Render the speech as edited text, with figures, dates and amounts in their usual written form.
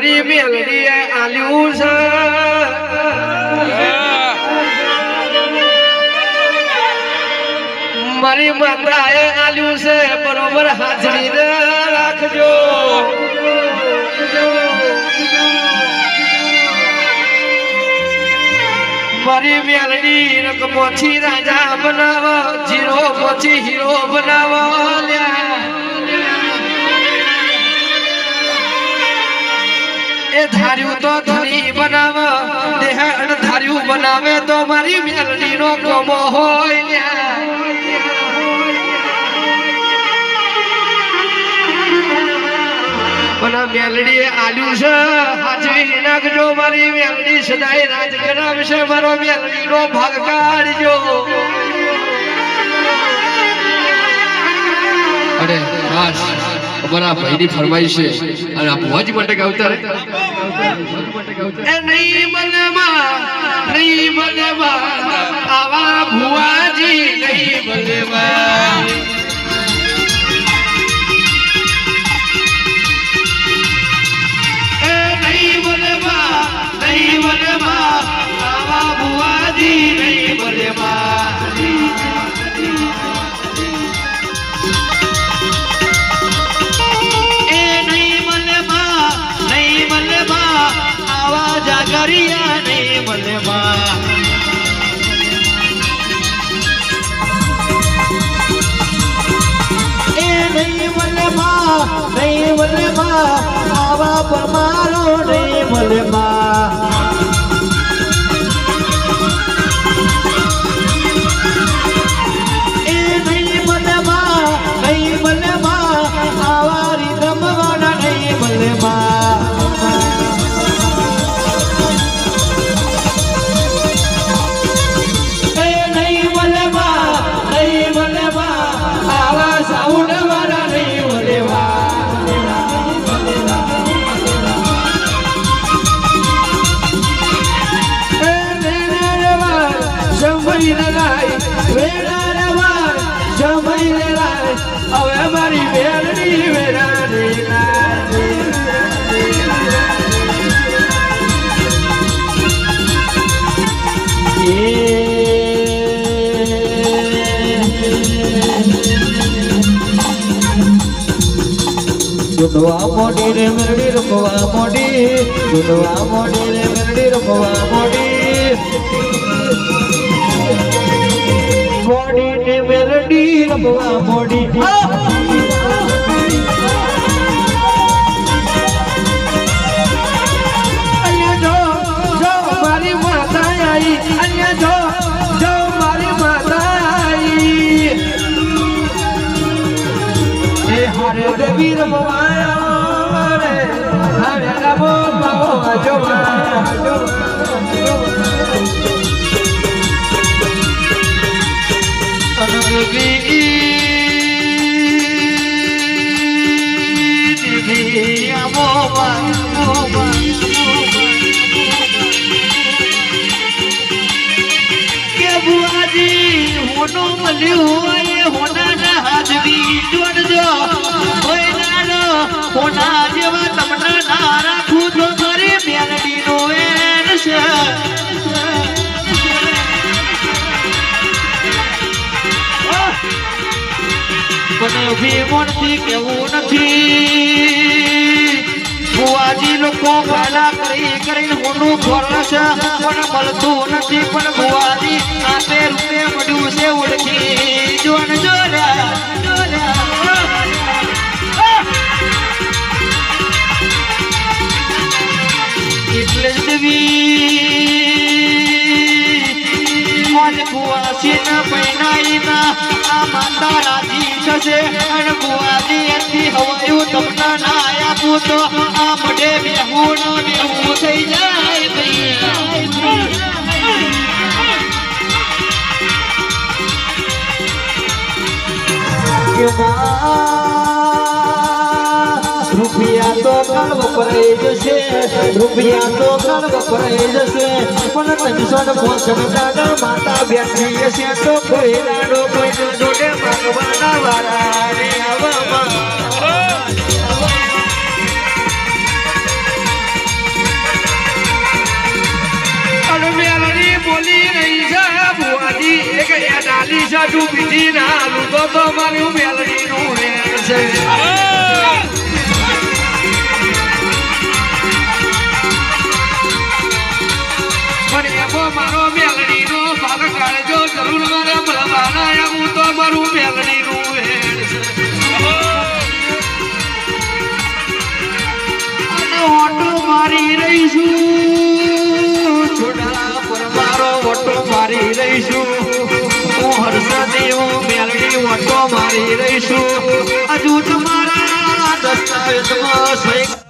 મારી મેલડીએ આલ્યું છે મારી માતાએ આલ્યું છે બરોબર હાજરી રાખજો મારી મેલડી રકમોથી રાજા બનાવો જીરો મોથી હીરો બનાવો એ ધાર્યું તો ધની બનાવે દેહ અણધાર્યું બનાવે તો મારી મેલડી નો કોમો હોય મને મેલડીએ આલ્યું છે હાજરી નાખજો મારી મેલડી સદાય રાજ કરાવશે મારો મેલડી નો ભાગ કાઢજો અરે ખાસ અમારા ભાઈની ફરમાઈશ છે અને આ ભોજ માટે ગાવતા રે એ નહીં બનેવા આવા ભુવાજી નહીં બનેવા આવા ભુવાજી નહીં બનેવા જાગરિયા નહીં મલેમાં એ નહીં મલેમાં આવા પરમારો નહીં મલેમાં એ નહીં મલેમાં આવા રીતમવાળા નહીં મલેમાં હવે મારી બેનની વેરાની ગુડવા મોડી રે મેરડી રૂપવા મોડી ગુડવા મોડી રે મેરડી રૂપવા મોડી મોડી ને મેરડી રૂપવા મોડી અહીંયા જો મારી માતા આવી અહીંયા જો મારી માતા આવી એ હરે દેવી રમવા રે હરે રમો પાવો જોવા અનગવી દેવી મોવા કે બુઆજી હોનો મળ્યું હોના ના હાજરી જોડજો હોના જેવા તમને ના રાખું તો મારી મેલડી નો વેર છે પણ ભીમણથી કેવું નથી બુઆજી લોકો ગાડા કરીને હોનું ખોરશે પણ મળતું નથી પણ બુઆજી આપે રૂપે મળ્યું છે ઓળખી જોન જોડ્યા એટલે જ દેવી મોજ બુઆસી ના પૈનાઈના આ માતા રાજી થશે અને બુઆજી એથી હવાયું તમને ના આપું તો આ મઢે બેહું નો બેહું થઈ જાય રૂપિયા તો કાલ વપરાઈ જશે રૂપિયા તો કાલ વપરાઈ જશે પણ 365 દાડા માતા બેઠી હશે તો કોઈ રાડો કોઈ જોડે ભગવાના વાળા રે આવવા પૈસા ડૂબી ના લૂંટો તો મારું મેલડીનું રેણ છે પણ એમાં મારો મેલડીનો ભાગ કાઢજો જરૂર મારે મળવાના આવું તો મારું મેલડીનું રેણ છે અને ઓટો મારી રહીશું છોડા પર મારો ઓટો મારી રહીશું હું હર્ષદેવ મેલડી ઓટો મારી રહીશું હજુ તમારા દસ્તાવેજમાં સહી